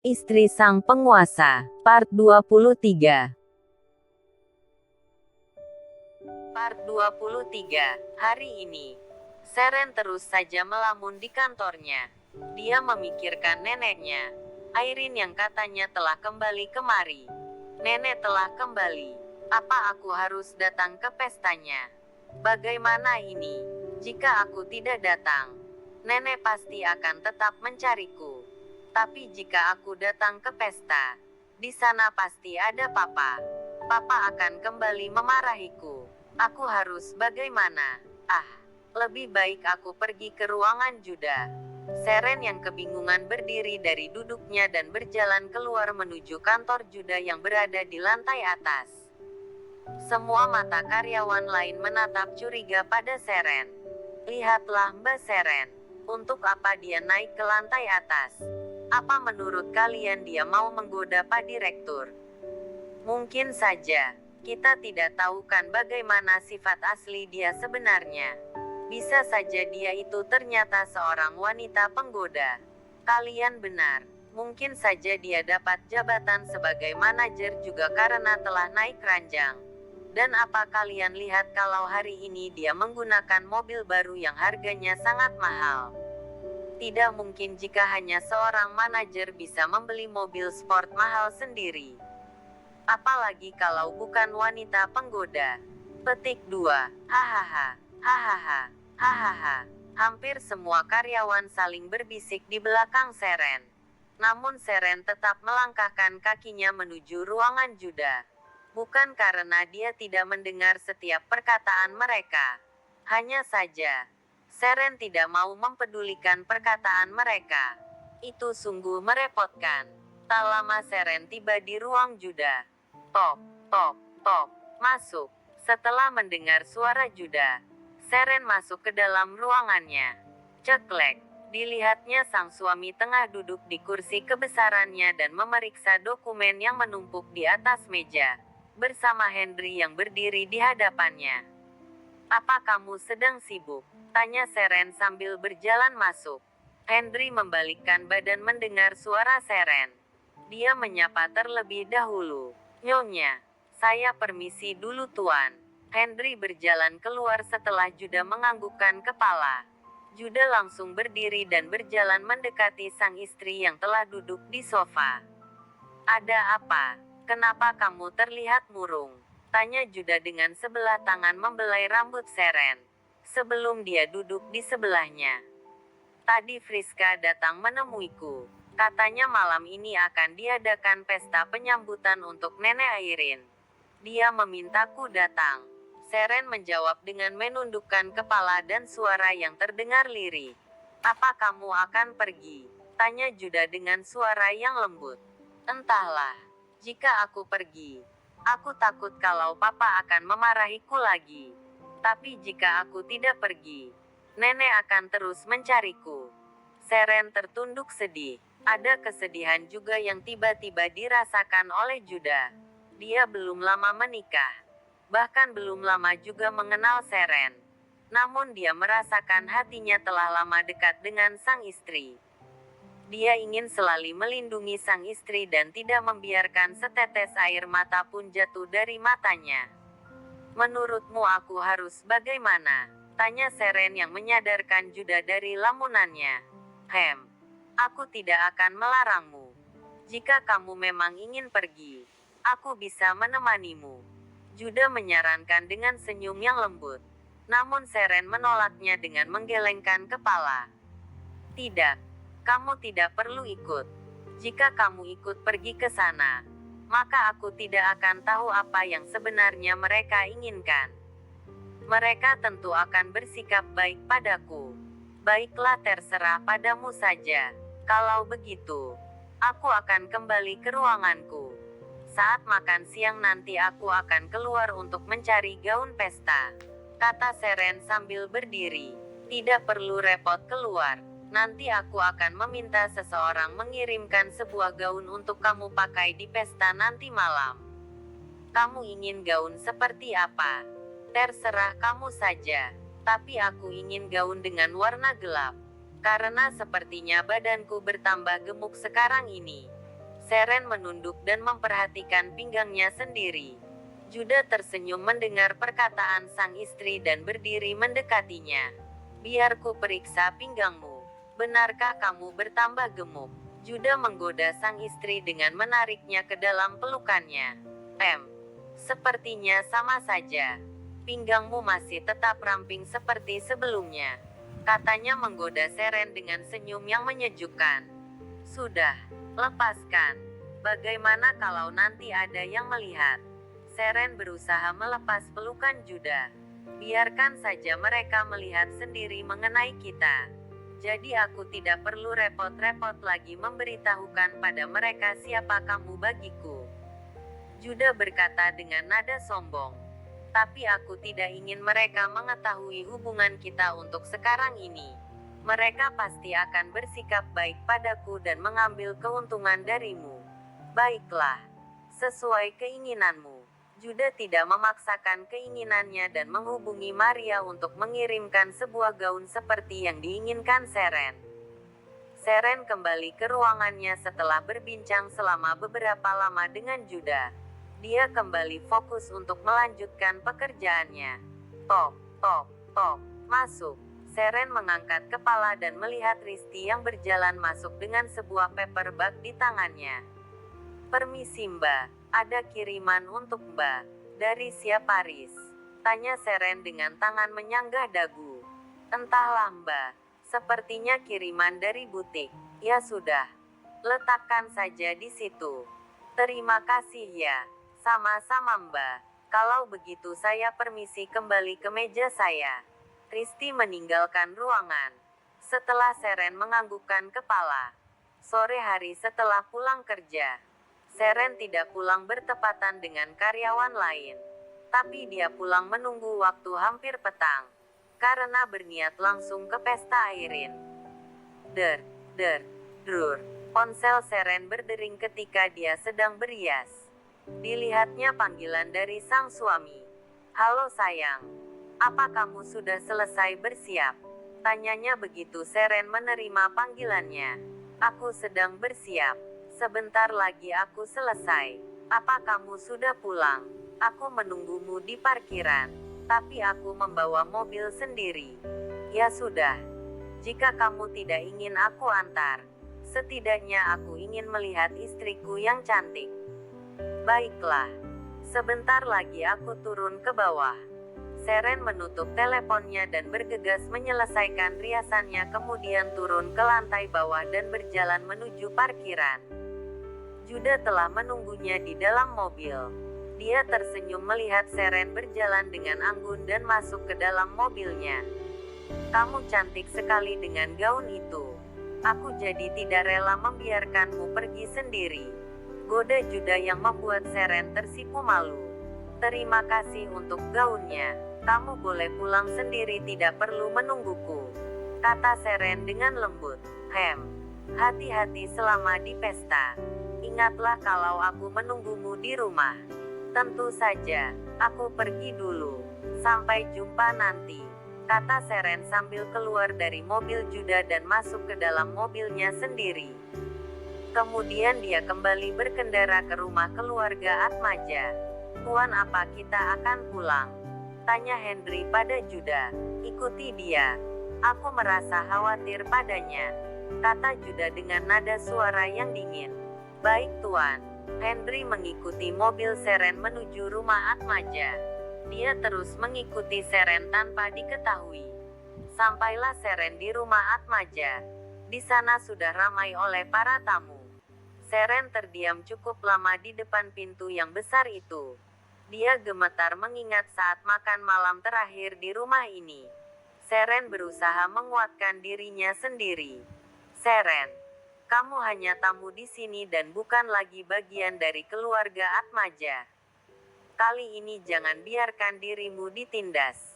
Istri Sang Penguasa, Part 23. Part 23. Hari ini, Seren terus saja melamun di kantornya. Dia memikirkan neneknya, Airin yang katanya telah kembali kemari. Nenek telah kembali. Apa aku harus datang ke pestanya? Bagaimana ini? Jika aku tidak datang, nenek pasti akan tetap mencariku. Tapi jika aku datang ke pesta, di sana pasti ada papa. Papa akan kembali memarahiku. Aku harus bagaimana? Lebih baik aku pergi ke ruangan Juda. Seren yang kebingungan berdiri dari duduknya dan berjalan keluar menuju kantor Juda yang berada di lantai atas. Semua mata karyawan lain menatap curiga pada Seren. Lihatlah Mbak Seren. Untuk apa dia naik ke lantai atas? Apa menurut kalian dia mau menggoda Pak Direktur? Mungkin saja. Kita tidak tahu kan bagaimana sifat asli dia sebenarnya. Bisa saja dia itu ternyata seorang wanita penggoda. Kalian benar. Mungkin saja dia dapat jabatan sebagai manajer juga karena telah naik ranjang. Dan apa kalian lihat kalau hari ini dia menggunakan mobil baru yang harganya sangat mahal? Tidak mungkin jika hanya seorang manajer bisa membeli mobil sport mahal sendiri. Apalagi kalau bukan wanita penggoda. Petik 2. Hahaha. Hahaha. Hahaha. Hampir semua karyawan saling berbisik di belakang Seren. Namun Seren tetap melangkahkan kakinya menuju ruangan Juda. Bukan karena dia tidak mendengar setiap perkataan mereka. Hanya saja, Seren tidak mau mempedulikan perkataan mereka. Itu sungguh merepotkan. Tak lama Seren tiba di ruang Juda. Tok, tok, tok, masuk. Setelah mendengar suara Juda, Seren masuk ke dalam ruangannya. Ceklek, dilihatnya sang suami tengah duduk di kursi kebesarannya dan memeriksa dokumen yang menumpuk di atas meja, bersama Henry yang berdiri di hadapannya. Apa kamu sedang sibuk? Tanya Seren sambil berjalan masuk. Henry membalikkan badan mendengar suara Seren. Dia menyapa terlebih dahulu. Nyonya, saya permisi dulu tuan. Henry berjalan keluar setelah Juda menganggukkan kepala. Juda langsung berdiri dan berjalan mendekati sang istri yang telah duduk di sofa. Ada apa? Kenapa kamu terlihat murung? Tanya Juda dengan sebelah tangan membelai rambut Seren. Sebelum dia duduk di sebelahnya. Tadi Friska datang menemuiku. Katanya malam ini akan diadakan pesta penyambutan untuk Nenek Airin. Dia memintaku datang. Seren menjawab dengan menundukkan kepala dan suara yang terdengar lirih. Apa kamu akan pergi? Tanya Juda dengan suara yang lembut. Entahlah. Jika aku pergi, aku takut kalau papa akan memarahiku lagi. Tapi jika aku tidak pergi, nenek akan terus mencariku. Seren tertunduk sedih. Ada kesedihan juga yang tiba-tiba dirasakan oleh Juda. Dia belum lama menikah. Bahkan belum lama juga mengenal Seren. Namun dia merasakan hatinya telah lama dekat dengan sang istri. Dia ingin selalu melindungi sang istri dan tidak membiarkan setetes air mata pun jatuh dari matanya. Menurutmu aku harus bagaimana? Tanya Seren yang menyadarkan Juda dari lamunannya. Aku tidak akan melarangmu. Jika kamu memang ingin pergi, aku bisa menemanimu. Juda menyarankan dengan senyum yang lembut. Namun Seren menolaknya dengan menggelengkan kepala. Tidak, kamu tidak perlu ikut. Jika kamu ikut pergi ke sana, maka aku tidak akan tahu apa yang sebenarnya mereka inginkan. Mereka tentu akan bersikap baik padaku. Baiklah, terserah padamu saja. Kalau begitu, aku akan kembali ke ruanganku. Saat makan siang nanti aku akan keluar untuk mencari gaun pesta. Kata Seren sambil berdiri. Tidak perlu repot keluar. Nanti aku akan meminta seseorang mengirimkan sebuah gaun untuk kamu pakai di pesta nanti malam. Kamu ingin gaun seperti apa? Terserah kamu saja. Tapi aku ingin gaun dengan warna gelap. Karena sepertinya badanku bertambah gemuk sekarang ini. Seren menunduk dan memperhatikan pinggangnya sendiri. Juda tersenyum mendengar perkataan sang istri dan berdiri mendekatinya. Biar ku periksa pinggangmu. Benarkah kamu bertambah gemuk? Juda menggoda sang istri dengan menariknya ke dalam pelukannya. Sepertinya sama saja. Pinggangmu masih tetap ramping seperti sebelumnya. Katanya menggoda Seren dengan senyum yang menyejukkan. Sudah, lepaskan. Bagaimana kalau nanti ada yang melihat? Seren berusaha melepas pelukan Juda. Biarkan saja mereka melihat sendiri mengenai kita. Jadi aku tidak perlu repot-repot lagi memberitahukan pada mereka siapa kamu bagiku. Juda berkata dengan nada sombong. Tapi aku tidak ingin mereka mengetahui hubungan kita untuk sekarang ini. Mereka pasti akan bersikap baik padaku dan mengambil keuntungan darimu. Baiklah, sesuai keinginanmu. Juda tidak memaksakan keinginannya dan menghubungi Maria untuk mengirimkan sebuah gaun seperti yang diinginkan Seren. Seren kembali ke ruangannya setelah berbincang selama beberapa lama dengan Juda. Dia kembali fokus untuk melanjutkan pekerjaannya. Tok, tok, tok, masuk. Seren mengangkat kepala dan melihat Risti yang berjalan masuk dengan sebuah paper bag di tangannya. Permisi Mbak, ada kiriman untuk Mbak. Dari siapa Riz? Tanya Seren dengan tangan menyanggah dagu. Entahlah Mbak, sepertinya kiriman dari butik. Ya sudah, letakkan saja di situ. Terima kasih ya. Sama-sama Mbak. Kalau begitu saya permisi kembali ke meja saya. Risti meninggalkan ruangan. Setelah Seren menganggukkan kepala. Sore hari setelah pulang kerja. Seren tidak pulang bertepatan dengan karyawan lain. Tapi dia pulang menunggu waktu hampir petang. Karena berniat langsung ke pesta Airin. Drur. Ponsel Seren berdering ketika dia sedang berias. Dilihatnya panggilan dari sang suami. Halo sayang, apa kamu sudah selesai bersiap? Tanyanya begitu Seren menerima panggilannya. Aku sedang bersiap. Sebentar lagi aku selesai. Apa kamu sudah pulang? Aku menunggumu di parkiran. Tapi aku membawa mobil sendiri. Ya sudah. Jika kamu tidak ingin aku antar, setidaknya aku ingin melihat istriku yang cantik. Baiklah. Sebentar lagi aku turun ke bawah. Seren menutup teleponnya dan bergegas menyelesaikan riasannya, kemudian turun ke lantai bawah dan berjalan menuju parkiran. Juda telah menunggunya di dalam mobil. Dia tersenyum melihat Seren berjalan dengan anggun dan masuk ke dalam mobilnya. Kamu cantik sekali dengan gaun itu. Aku jadi tidak rela membiarkanmu pergi sendiri. Goda Juda yang membuat Seren tersipu malu. Terima kasih untuk gaunnya. Kamu boleh pulang sendiri, tidak perlu menungguku. Kata Seren dengan lembut. Hati-hati selama di pesta. Ingatlah kalau aku menunggumu di rumah. Tentu saja, aku pergi dulu. Sampai jumpa nanti. Kata Seren sambil keluar dari mobil Juda dan masuk ke dalam mobilnya sendiri. Kemudian dia kembali berkendara ke rumah keluarga Atmaja. Tuan, apa kita akan pulang? Tanya Henry pada Juda. Ikuti dia. Aku merasa khawatir padanya. Kata Juda dengan nada suara yang dingin. Baik Tuan. Henry mengikuti mobil Seren menuju rumah Atmaja. Dia terus mengikuti Seren tanpa diketahui. Sampailah Seren di rumah Atmaja. Di sana sudah ramai oleh para tamu. Seren terdiam cukup lama di depan pintu yang besar itu. Dia gemetar mengingat saat makan malam terakhir di rumah ini. Seren berusaha menguatkan dirinya sendiri. Seren, kamu hanya tamu di sini dan bukan lagi bagian dari keluarga Atmaja. Kali ini jangan biarkan dirimu ditindas.